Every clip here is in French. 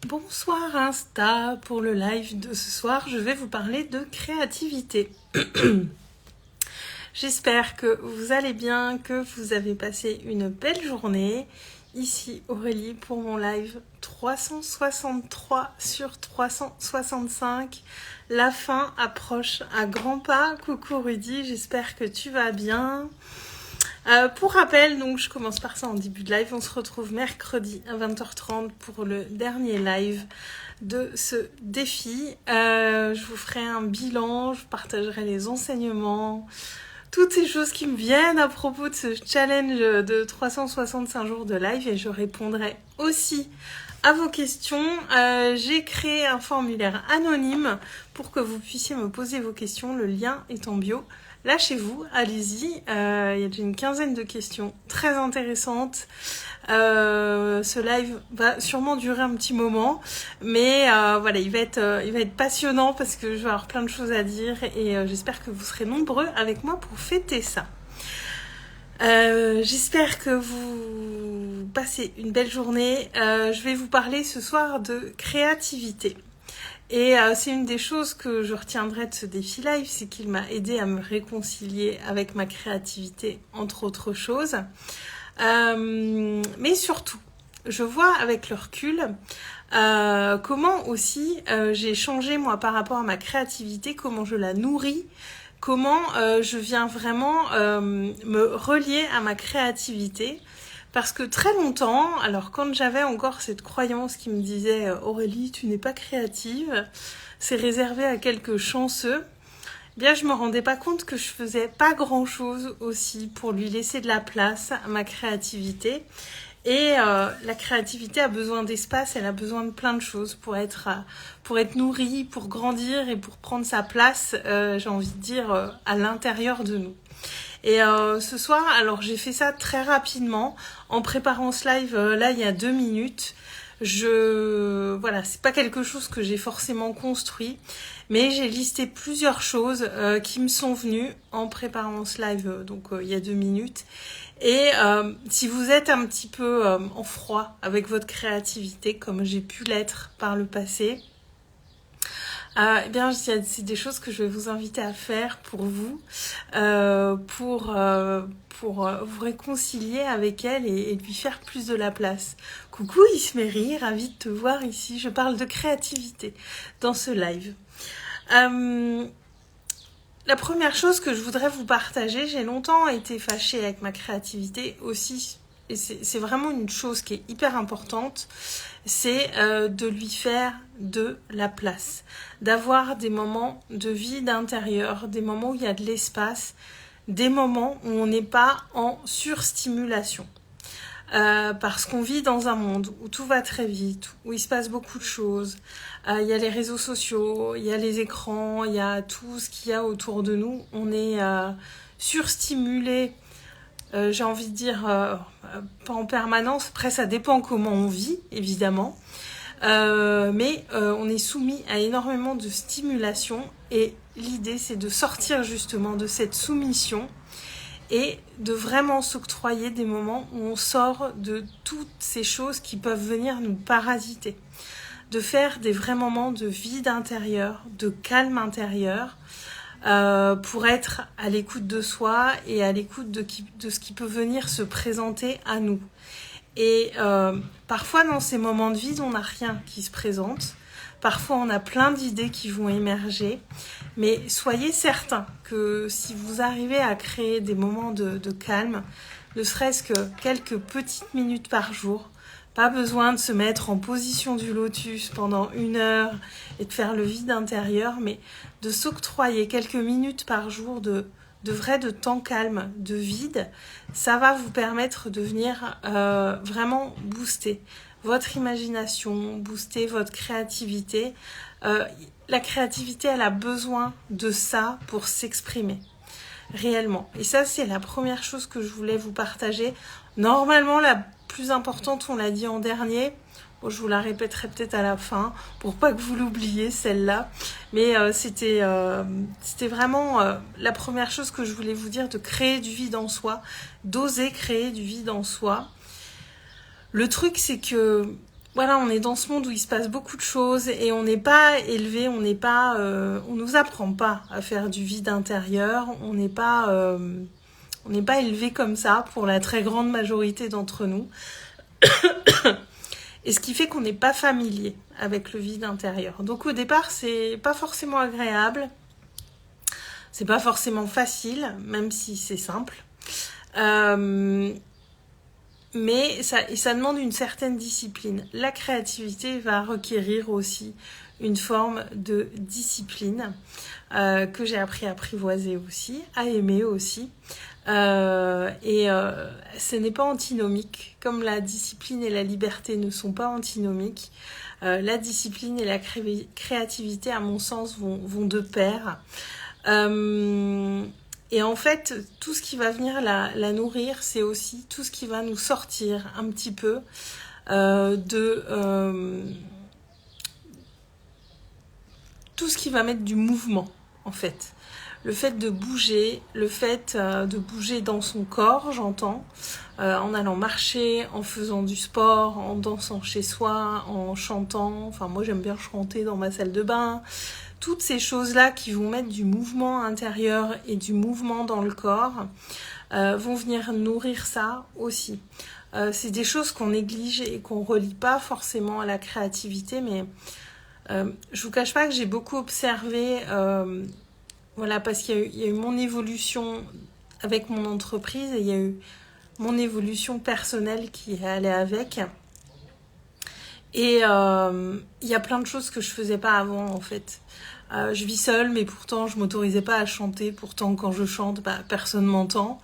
Bonsoir Insta, pour le live de ce soir, je vais vous parler de créativité. J'espère que vous allez bien, que vous avez passé une belle journée. Ici Aurélie pour mon live 363 sur 365. La fin approche à grands pas. Coucou Rudy, j'espère que tu vas bien. Pour rappel, donc je commence par ça en début de live. On se retrouve mercredi à 20h30 pour le dernier live de ce défi. Je vous ferai un bilan, je partagerai les enseignements, toutes ces choses qui me viennent à propos de ce challenge de 365 jours de live et je répondrai aussi à vos questions. J'ai créé un formulaire anonyme pour que vous puissiez me poser vos questions. Le lien est en bio. Lâchez-vous, allez-y. Il y a déjà une quinzaine de questions très intéressantes. Ce live va sûrement durer un petit moment, mais voilà, il va être passionnant parce que je vais avoir plein de choses à dire et j'espère que vous serez nombreux avec moi pour fêter ça. J'espère que vous passez une belle journée. Je vais vous parler ce soir de créativité. Et c'est une des choses que je retiendrai de ce défi live, c'est qu'il m'a aidé à me réconcilier avec ma créativité, entre autres choses. Mais surtout, je vois avec le recul comment aussi j'ai changé moi par rapport à ma créativité, comment je la nourris, comment je viens vraiment me relier à ma créativité. Parce que très longtemps, alors quand j'avais encore cette croyance qui me disait « Aurélie, tu n'es pas créative, c'est réservé à quelques chanceux », eh bien je me rendais pas compte que je faisais pas grand-chose aussi pour lui laisser de la place à ma créativité. Et la créativité a besoin d'espace, elle a besoin de plein de choses pour être nourrie, pour grandir et pour prendre sa place, j'ai envie de dire, à l'intérieur de nous. Et ce soir, alors j'ai fait ça très rapidement en préparant ce live là il y a 2 minutes. Voilà, c'est pas quelque chose que j'ai forcément construit, mais j'ai listé plusieurs choses qui me sont venues en préparant ce live il y a 2 minutes. Et si vous êtes un petit peu en froid avec votre créativité, comme j'ai pu l'être par le passé, eh bien, c'est des choses que je vais vous inviter à faire pour vous, pour vous réconcilier avec elle et lui faire plus de la place. Coucou Isméry, ravie de te voir ici. Je parle de créativité dans ce live. La première chose que je voudrais vous partager, j'ai longtemps été fâchée avec ma créativité aussi, et c'est vraiment une chose qui est hyper importante, c'est de lui faire de la place, d'avoir des moments de vide intérieur, des moments où il y a de l'espace, des moments où on n'est pas en surstimulation. Parce qu'on vit dans un monde où tout va très vite, où il se passe beaucoup de choses. Il y a les réseaux sociaux, il y a les écrans, il y a tout ce qu'il y a autour de nous. On est surstimulé, j'ai envie de dire, pas en permanence. Après, ça dépend comment on vit, évidemment. Mais on est soumis à énormément de stimulation. Et l'idée, c'est de sortir justement de cette soumission et de vraiment s'octroyer des moments où on sort de toutes ces choses qui peuvent venir nous parasiter. De faire des vrais moments de vide intérieur, de calme intérieur, pour être à l'écoute de soi et à l'écoute de ce qui peut venir se présenter à nous. Et parfois, dans ces moments de vide, on n'a rien qui se présente. Parfois, on a plein d'idées qui vont émerger. Mais soyez certains que si vous arrivez à créer des moments de calme, ne serait-ce que quelques petites minutes par jour, pas besoin de se mettre en position du lotus pendant 1 heure et de faire le vide intérieur, mais de s'octroyer quelques minutes par jour de temps calme, de vide, ça va vous permettre de venir vraiment booster votre imagination, booster votre créativité. La créativité, elle a besoin de ça pour s'exprimer réellement. Et ça, c'est la première chose que je voulais vous partager. Normalement, la plus importante, on l'a dit en dernier. Bon, je vous la répéterai peut-être à la fin pour pas que vous l'oubliez, celle-là. Mais c'était vraiment la première chose que je voulais vous dire, de créer du vide en soi, d'oser créer du vide en soi. Le truc, c'est que voilà, on est dans ce monde où il se passe beaucoup de choses et on n'est pas élevé, on nous apprend pas à faire du vide intérieur, on n'est pas élevé comme ça pour la très grande majorité d'entre nous. Et ce qui fait qu'on n'est pas familier avec le vide intérieur. Donc au départ, c'est pas forcément agréable, c'est pas forcément facile, même si c'est simple. Mais ça demande une certaine discipline. La créativité va requérir aussi une forme de discipline que j'ai appris à apprivoiser aussi, à aimer aussi. Ce n'est pas antinomique. Comme la discipline et la liberté ne sont pas antinomiques, la discipline et la créativité, à mon sens, vont de pair. Et en fait, tout ce qui va venir la nourrir, c'est aussi tout ce qui va nous sortir un petit peu tout ce qui va mettre du mouvement, en fait. Le fait de bouger, le fait de bouger dans son corps, j'entends, en allant marcher, en faisant du sport, en dansant chez soi, en chantant. Enfin, moi, j'aime bien chanter dans ma salle de bain. Toutes ces choses-là qui vont mettre du mouvement intérieur et du mouvement dans le corps vont venir nourrir ça aussi. C'est des choses qu'on néglige et qu'on ne relie pas forcément à la créativité, mais je vous cache pas que j'ai beaucoup observé, voilà, parce qu'il y a eu mon évolution avec mon entreprise et il y a eu mon évolution personnelle qui est allée avec. Et il y a plein de choses que je faisais pas avant, en fait. Je vis seule, mais pourtant je m'autorisais pas à chanter. Pourtant, quand je chante, personne m'entend.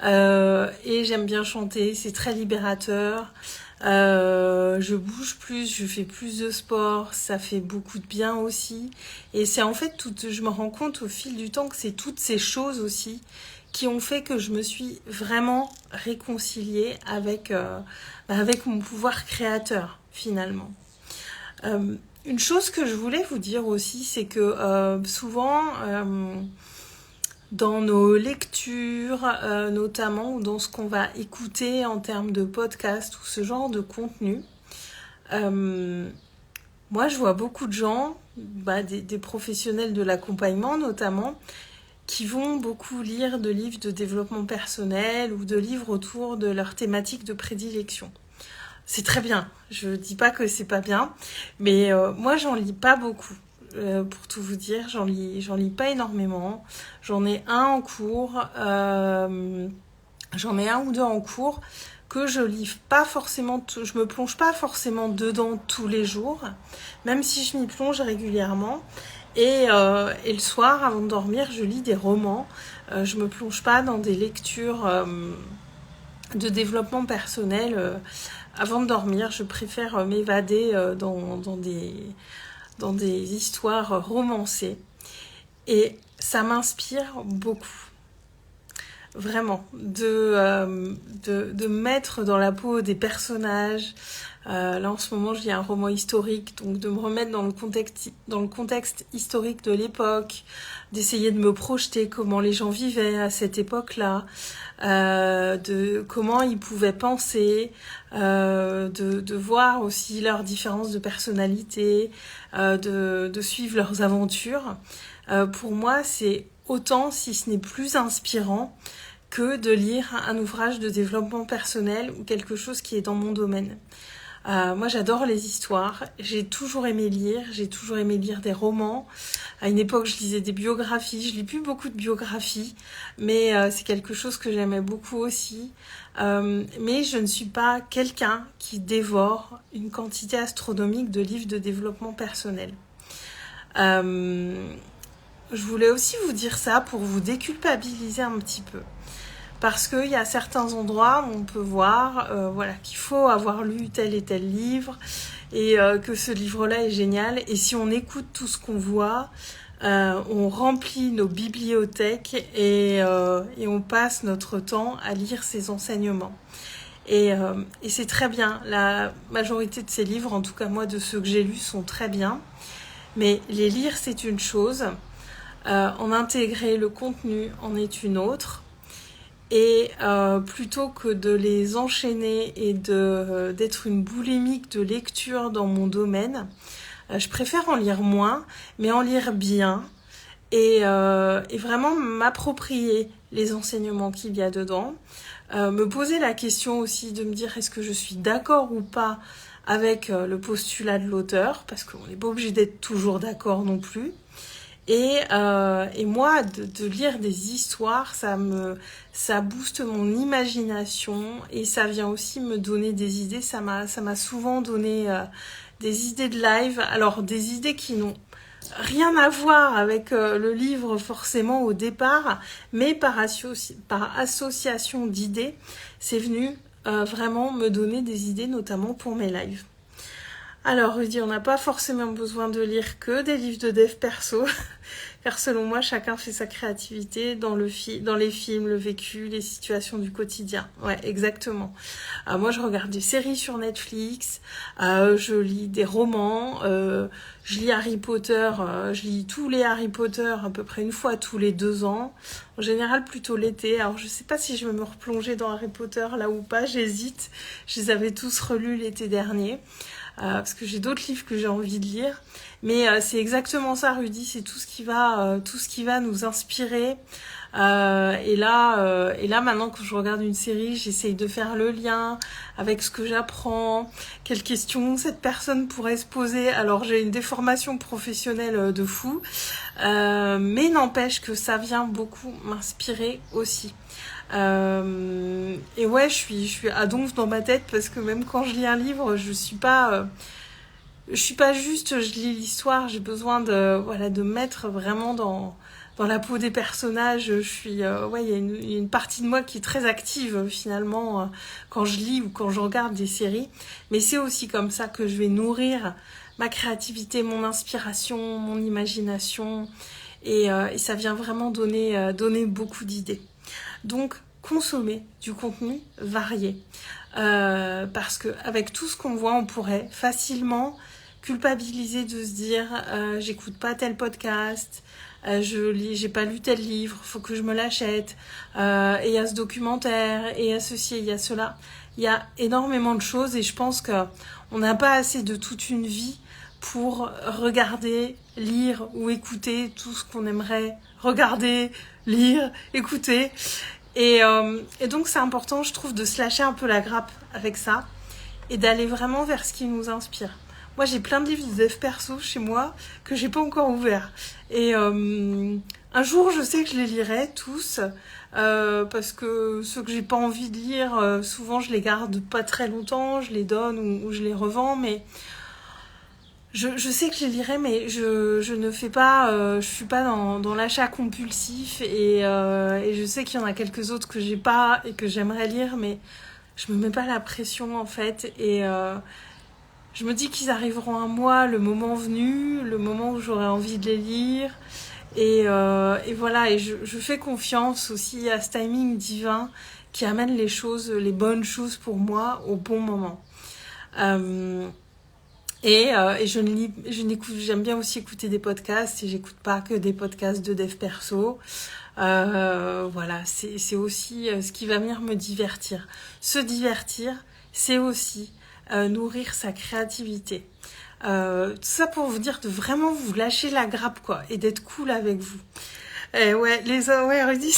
Et j'aime bien chanter, c'est très libérateur. Je bouge plus, je fais plus de sport, ça fait beaucoup de bien aussi. Et c'est en fait je me rends compte au fil du temps que c'est toutes ces choses aussi qui ont fait que je me suis vraiment réconciliée avec mon pouvoir créateur, finalement. Une chose que je voulais vous dire aussi, c'est que souvent, dans nos lectures, notamment, ou dans ce qu'on va écouter en termes de podcast ou ce genre de contenu, moi je vois beaucoup de gens, des professionnels de l'accompagnement notamment, qui vont beaucoup lire de livres de développement personnel ou de livres autour de leur thématique de prédilection. C'est très bien, je dis pas que c'est pas bien, mais moi j'en lis pas beaucoup. Pour tout vous dire, j'en lis pas énormément. J'en ai un en cours, j'en ai un ou deux en cours que je lis pas forcément, je me plonge pas forcément dedans tous les jours, même si je m'y plonge régulièrement. Et le soir, avant de dormir, je lis des romans. Je me plonge pas dans des lectures de développement personnel. Avant de dormir, je préfère m'évader dans des histoires romancées. Et ça m'inspire beaucoup. Vraiment. De mettre dans la peau des personnages. Là, en ce moment, je lis un roman historique. Donc, de me remettre dans le contexte historique de l'époque. D'essayer de me projeter comment les gens vivaient à cette époque-là. De comment ils pouvaient penser. De voir aussi leurs différences de personnalité. De suivre leurs aventures. Pour moi, c'est autant, si ce n'est plus inspirant, que de lire un ouvrage de développement personnel ou quelque chose qui est dans mon domaine. Moi, j'adore les histoires. J'ai toujours aimé lire des romans. À une époque, je lisais des biographies. Je lis plus beaucoup de biographies, mais c'est quelque chose que j'aimais beaucoup aussi. Mais je ne suis pas quelqu'un qui dévore une quantité astronomique de livres de développement personnel. Je voulais aussi vous dire ça pour vous déculpabiliser un petit peu. Parce qu'il y a certains endroits où on peut voir qu'il faut avoir lu tel et tel livre et que ce livre-là est génial. Et si on écoute tout ce qu'on voit, on remplit nos bibliothèques et on passe notre temps à lire ces enseignements. Et c'est très bien. La majorité de ces livres, en tout cas moi de ceux que j'ai lus, sont très bien. Mais les lire, c'est une chose. En intégrer le contenu en est une autre. Et plutôt que de les enchaîner et d'être une boulimique de lecture dans mon domaine, je préfère en lire moins, mais en lire bien et vraiment m'approprier les enseignements qu'il y a dedans. Me poser la question aussi de me dire est-ce que je suis d'accord ou pas avec le postulat de l'auteur, parce qu'on n'est pas obligé d'être toujours d'accord non plus. Et moi, de lire des histoires, ça booste mon imagination et ça vient aussi me donner des idées. Ça m'a souvent donné des idées de live. Alors, des idées qui n'ont rien à voir avec le livre forcément au départ, mais par association d'idées, c'est venu vraiment me donner des idées, notamment pour mes lives. Alors, Rudy, on n'a pas forcément besoin de lire que des livres de dev perso, car selon moi, chacun fait sa créativité dans les films, le vécu, les situations du quotidien. Ouais, exactement. Moi, je regarde des séries sur Netflix, je lis des romans, je lis Harry Potter, je lis tous les Harry Potter à peu près une fois tous les 2 ans. En général, plutôt l'été. Alors, je sais pas si je vais me replonger dans Harry Potter là ou pas, j'hésite. Je les avais tous relus l'été dernier. Parce que j'ai d'autres livres que j'ai envie de lire, mais c'est exactement ça, Rudy, c'est tout ce qui va nous inspirer. Et là, maintenant que je regarde une série, j'essaye de faire le lien avec ce que j'apprends, quelles questions cette personne pourrait se poser. Alors j'ai une déformation professionnelle de fou, mais n'empêche que ça vient beaucoup m'inspirer aussi. Et ouais, je suis à donf dans ma tête parce que même quand je lis un livre, je suis pas juste, je lis l'histoire, j'ai besoin de mettre vraiment dans la peau des personnages. Ouais, il y a une partie de moi qui est très active finalement quand je lis ou quand je regarde des séries. Mais c'est aussi comme ça que je vais nourrir ma créativité, mon inspiration, mon imagination, et ça vient vraiment donner beaucoup d'idées. Donc, consommer du contenu varié. Parce qu'avec tout ce qu'on voit, on pourrait facilement culpabiliser de se dire j'écoute pas tel podcast, j'ai pas lu tel livre, faut que je me l'achète, et il y a ce documentaire, et il y a ceci, et il y a cela. Il y a énormément de choses et je pense qu'on n'a pas assez de toute une vie pour regarder, lire ou écouter tout ce qu'on aimerait regarder, lire, écouter. Et donc c'est important, je trouve, de se lâcher un peu la grappe avec ça et d'aller vraiment vers ce qui nous inspire. Moi, j'ai plein de livres de dev perso chez moi que j'ai pas encore ouverts. Et un jour, je sais que je les lirai tous parce que ceux que j'ai pas envie de lire, souvent je les garde pas très longtemps, je les donne ou je les revends, mais je sais que je les lirai, mais je ne fais pas, je suis pas dans l'achat compulsif et je sais qu'il y en a quelques autres que j'ai pas et que j'aimerais lire, mais je me mets pas la pression en fait et je me dis qu'ils arriveront à moi le moment venu, le moment où j'aurai envie de les lire et voilà, et je fais confiance aussi à ce timing divin qui amène les bonnes choses pour moi au bon moment. Et j'aime bien aussi écouter des podcasts et j'écoute pas que des podcasts de dev perso. Voilà, c'est aussi ce qui va venir me divertir. Se divertir, c'est aussi nourrir sa créativité. Tout ça pour vous dire de vraiment vous lâcher la grappe, quoi, et d'être cool avec vous. Ouais, Rudy,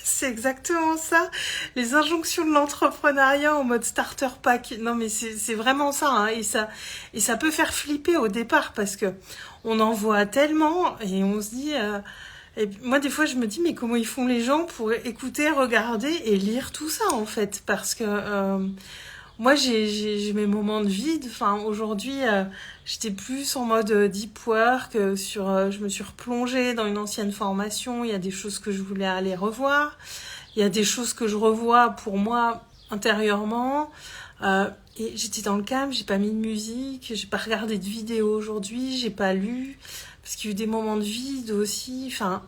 c'est exactement ça. Les injonctions de l'entrepreneuriat en mode starter pack. Non, mais c'est vraiment ça, hein, et ça peut faire flipper au départ parce que on en voit tellement et on se dit. Et moi, des fois, je me dis, mais comment ils font les gens pour écouter, regarder et lire tout ça, en fait? Parce que moi, j'ai mes moments de vide. Enfin, aujourd'hui, j'étais plus en mode deep work. Je me suis replongée dans une ancienne formation. Il y a des choses que je voulais aller revoir. Il y a des choses que je revois pour moi intérieurement. Et j'étais dans le calme, j'ai pas mis de musique, j'ai pas regardé de vidéo aujourd'hui, j'ai pas lu. Parce qu'il y a eu des moments de vide aussi. Enfin,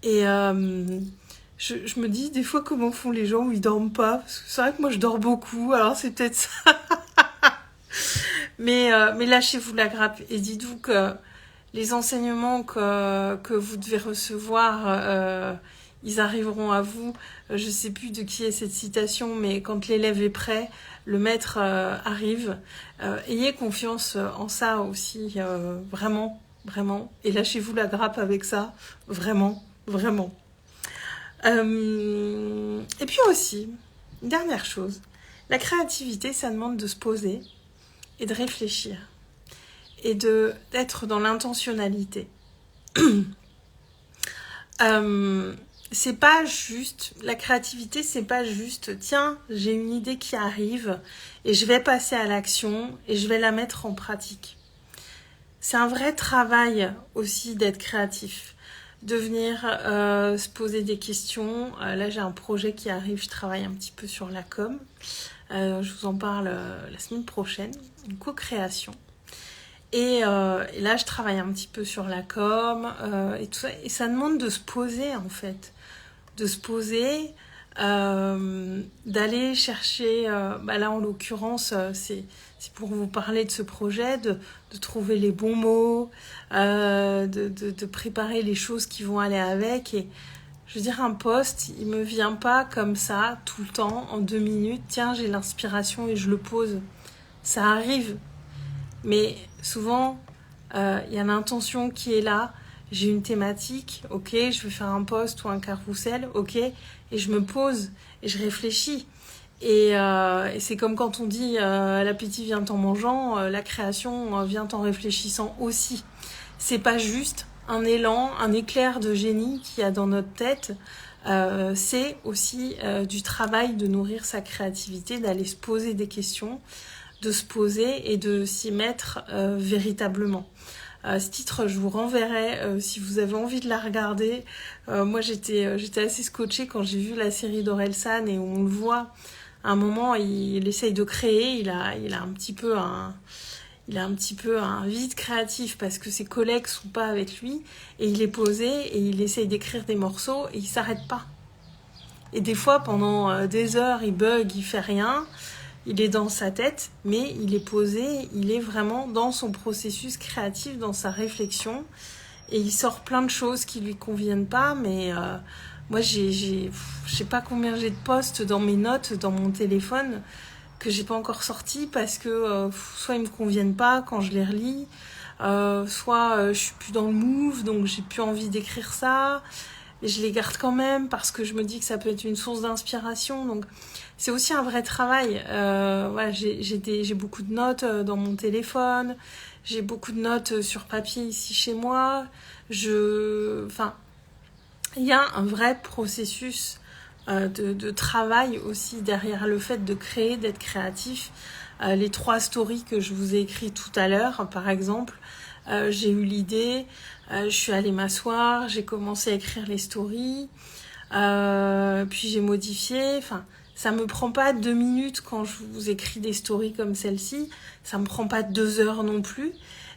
et je me dis des fois comment font les gens où ils dorment pas. Parce que c'est vrai que moi je dors beaucoup, alors c'est peut-être ça. Mais lâchez-vous la grappe et dites-vous que les enseignements que vous devez recevoir, ils arriveront à vous. Je sais plus de qui est cette citation, mais quand l'élève est prêt, le maître arrive. Ayez confiance en ça aussi, vraiment, vraiment. Et lâchez-vous la grappe avec ça, vraiment, vraiment. Et puis aussi, une dernière chose, la créativité, ça demande de se poser et de réfléchir et d'être dans l'intentionnalité. C'est pas juste, la créativité, c'est pas juste, tiens, j'ai une idée qui arrive et je vais passer à l'action et je vais la mettre en pratique. C'est un vrai travail aussi d'être créatif, de venir se poser des questions. Là, j'ai un projet qui arrive, je travaille un petit peu sur la com. Je vous en parle la semaine prochaine, une co-création. Et là, je travaille un petit peu sur la com et tout ça. Et ça demande de se poser, en fait. De se poser, d'aller chercher... là, en l'occurrence, c'est pour vous parler de ce projet, de trouver les bons mots, de préparer les choses qui vont aller avec. Et je veux dire, un post, il me vient pas comme ça, tout le temps, en 2 minutes. Tiens, j'ai l'inspiration et je le pose. Ça arrive. Mais souvent, y a l'intention qui est là. J'ai une thématique, ok, je vais faire un post ou un carrousel, ok, et je me pose et je réfléchis. Et c'est comme quand on dit l'appétit vient en mangeant, la création vient en réfléchissant aussi. C'est pas juste un élan, un éclair de génie qu'il y a dans notre tête. C'est aussi du travail de nourrir sa créativité, d'aller se poser des questions, de se poser et de s'y mettre véritablement. Ce titre, je vous renverrai si vous avez envie de la regarder. Moi, j'étais assez scotchée quand j'ai vu la série d'Orelsan et on le voit. À un moment, il essaye de créer. Il a un petit peu un vide créatif parce que ses collègues sont pas avec lui et il est posé et il essaye d'écrire des morceaux et il s'arrête pas. Et des fois, pendant des heures, il bug, il fait rien. Il est dans sa tête, mais il est posé, il est vraiment dans son processus créatif, dans sa réflexion. Et il sort plein de choses qui lui conviennent pas, mais moi, je sais pas combien j'ai de posts dans mes notes, dans mon téléphone, que j'ai pas encore sorti parce que soit ils me conviennent pas quand je les relis, soit je suis plus dans le move, donc j'ai plus envie d'écrire ça. Et je les garde quand même parce que je me dis que ça peut être une source d'inspiration. Donc c'est aussi un vrai travail. Voilà, j'ai beaucoup de notes dans mon téléphone, j'ai beaucoup de notes sur papier ici chez moi. Enfin, il y a un vrai processus de travail aussi derrière le fait de créer, d'être créatif. Les 3 stories que je vous ai écrites tout à l'heure, par exemple, j'ai eu l'idée, je suis allée m'asseoir, j'ai commencé à écrire les stories, puis j'ai modifié. Enfin, ça me prend pas 2 minutes quand je vous écris des stories comme celle-ci, ça me prend pas 2 heures non plus,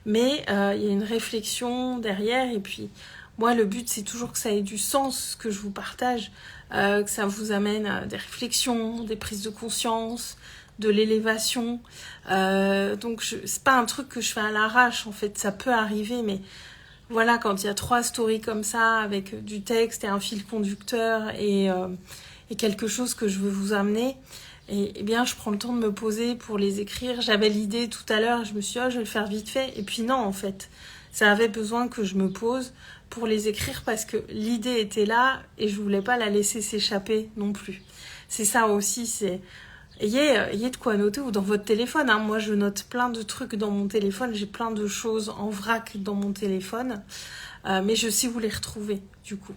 mais il y a une réflexion derrière. Et puis moi, le but, c'est toujours que ça ait du sens, ce que je vous partage, que ça vous amène des réflexions, des prises de conscience, de l'élévation. Donc c'est pas un truc que je fais à l'arrache, en fait, ça peut arriver, mais voilà, quand il y a 3 stories comme ça, avec du texte et un fil conducteur et quelque chose que je veux vous amener, et bien je prends le temps de me poser pour les écrire. J'avais l'idée tout à l'heure, je me suis dit, je vais le faire vite fait, et puis non, en fait, ça avait besoin que je me pose pour les écrire parce que l'idée était là et je voulais pas la laisser s'échapper non plus. C'est ça aussi, c'est ayez de quoi noter ou dans votre téléphone. Hein. Moi, je note plein de trucs dans mon téléphone. J'ai plein de choses en vrac dans mon téléphone. Mais je sais où les retrouver, du coup.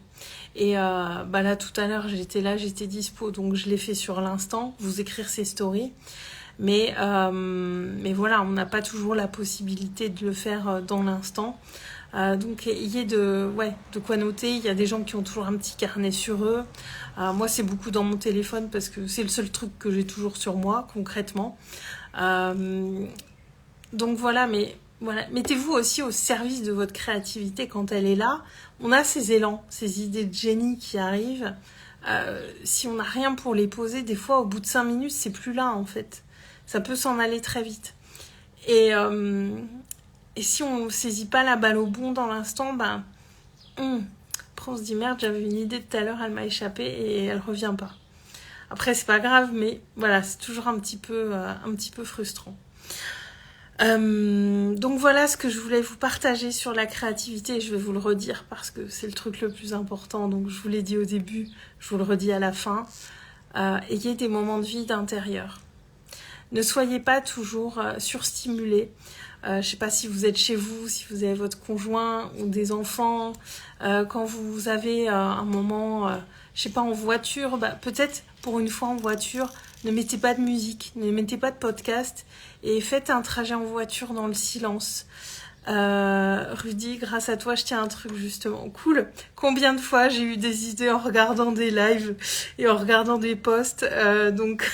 Et là, tout à l'heure, j'étais dispo. Donc, je l'ai fait sur l'instant, vous écrire ces stories. Mais voilà, on n'a pas toujours la possibilité de le faire dans l'instant. Donc ayez de quoi noter. Il y a des gens qui ont toujours un petit carnet sur eux. Moi, c'est beaucoup dans mon téléphone parce que c'est le seul truc que j'ai toujours sur moi, concrètement. Donc voilà, mais voilà, mettez-vous aussi au service de votre créativité quand elle est là. On a ces élans, ces idées de génie qui arrivent. Si on n'a rien pour les poser, des fois, au bout de 5 minutes, c'est plus là, en fait. Ça peut s'en aller très vite. Et si on ne saisit pas la balle au bon dans l'instant, après on se dit merde, j'avais une idée de tout à l'heure, elle m'a échappé et elle revient pas. Après c'est pas grave, mais voilà, c'est toujours un petit peu frustrant. Donc voilà ce que je voulais vous partager sur la créativité, et je vais vous le redire parce que c'est le truc le plus important, donc je vous l'ai dit au début, je vous le redis à la fin. Ayez des moments de vide intérieur. Ne soyez pas toujours surstimulés. Je sais pas si vous êtes chez vous, si vous avez votre conjoint ou des enfants, quand vous avez un moment, je sais pas, en voiture, peut-être pour une fois en voiture, ne mettez pas de musique, ne mettez pas de podcast et faites un trajet en voiture dans le silence. Rudy, grâce à toi, je tiens un truc justement cool. Combien de fois j'ai eu des idées en regardant des lives et en regardant des posts. Donc,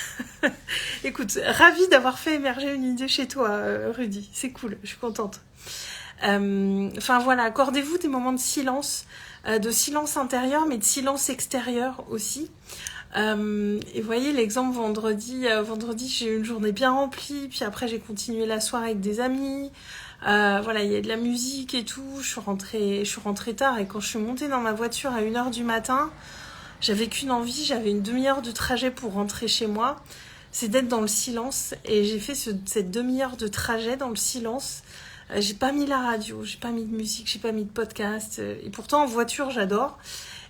écoute, ravie d'avoir fait émerger une idée chez toi, Rudy. C'est cool, je suis contente. Enfin voilà, accordez-vous des moments de silence intérieur, mais de silence extérieur aussi. Et voyez l'exemple vendredi, j'ai eu une journée bien remplie, puis après j'ai continué la soirée avec des amis. Voilà, il y a de la musique et tout. Je suis rentrée tard et quand je suis montée dans ma voiture à 1h du matin, j'avais qu'une envie, j'avais une demi-heure de trajet pour rentrer chez moi, c'est d'être dans le silence. Et j'ai fait cette demi-heure de trajet dans le silence. J'ai pas mis la radio, j'ai pas mis de musique, j'ai pas mis de podcast. Et pourtant en voiture j'adore.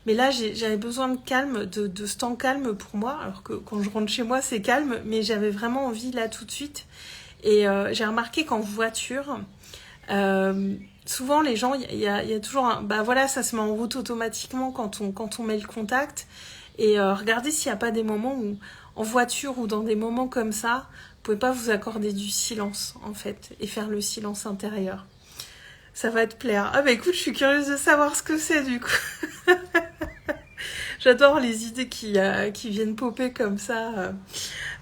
Mais là, j'avais besoin de calme, de ce temps calme pour moi. Alors que quand je rentre chez moi, c'est calme. Mais j'avais vraiment envie là tout de suite. Et j'ai remarqué qu'en voiture, souvent les gens, il y a toujours voilà, ça se met en route automatiquement quand on met le contact. Et regardez s'il n'y a pas des moments où, en voiture ou dans des moments comme ça, vous pouvez pas vous accorder du silence, en fait, et faire le silence intérieur. Ça va te plaire. Ah écoute, je suis curieuse de savoir ce que c'est du coup. J'adore les idées qui viennent popper comme ça.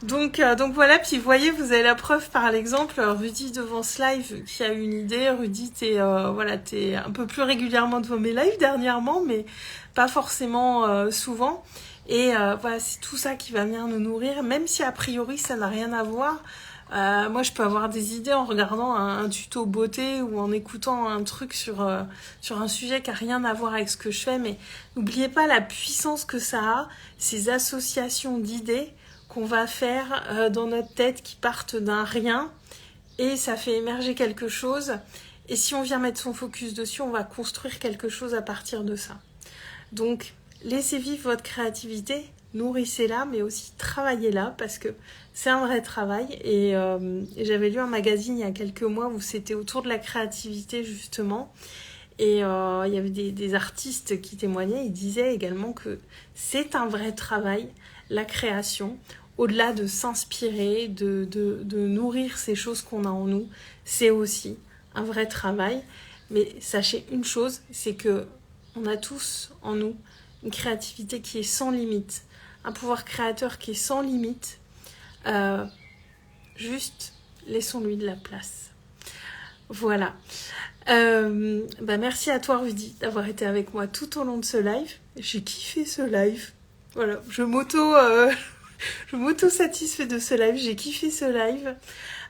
Donc voilà, puis vous voyez, vous avez la preuve par l'exemple, Rudy devant ce live qui a eu une idée. Rudy, t'es un peu plus régulièrement devant mes lives dernièrement, mais pas forcément souvent. Et voilà, c'est tout ça qui va venir nous nourrir, même si a priori ça n'a rien à voir. Moi, je peux avoir des idées en regardant un tuto beauté ou en écoutant un truc sur un sujet qui a rien à voir avec ce que je fais. Mais n'oubliez pas la puissance que ça a, ces associations d'idées qu'on va faire dans notre tête qui partent d'un rien et ça fait émerger quelque chose. Et si on vient mettre son focus dessus, on va construire quelque chose à partir de ça. Donc, laissez vivre votre créativité, nourrissez-la, mais aussi travaillez-la parce que c'est un vrai travail. Et j'avais lu un magazine il y a quelques mois où c'était autour de la créativité justement. Et il y avait des artistes qui témoignaient, ils disaient également que c'est un vrai travail, la création. Au-delà de s'inspirer, de nourrir ces choses qu'on a en nous, c'est aussi un vrai travail. Mais sachez une chose, c'est que on a tous en nous une créativité qui est sans limite, un pouvoir créateur qui est sans limite. Juste laissons-lui de la place. Voilà. Merci à toi Rudy d'avoir été avec moi tout au long de ce live. J'ai kiffé ce live. Voilà, je m'auto-satisfais de ce live. J'ai kiffé ce live.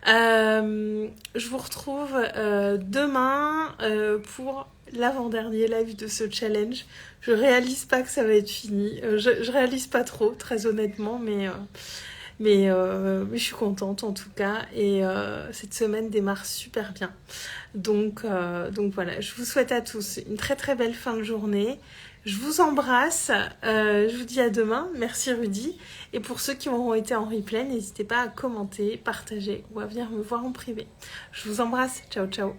Je vous retrouve demain pour l'avant-dernier live de ce challenge. Je réalise pas que ça va être fini. Je réalise pas trop, très honnêtement, mais je suis contente en tout cas. Et cette semaine démarre super bien. Donc voilà, je vous souhaite à tous une très très belle fin de journée. Je vous embrasse, je vous dis à demain, merci Rudy. Et pour ceux qui auront été en replay, n'hésitez pas à commenter, partager ou à venir me voir en privé. Je vous embrasse, ciao ciao.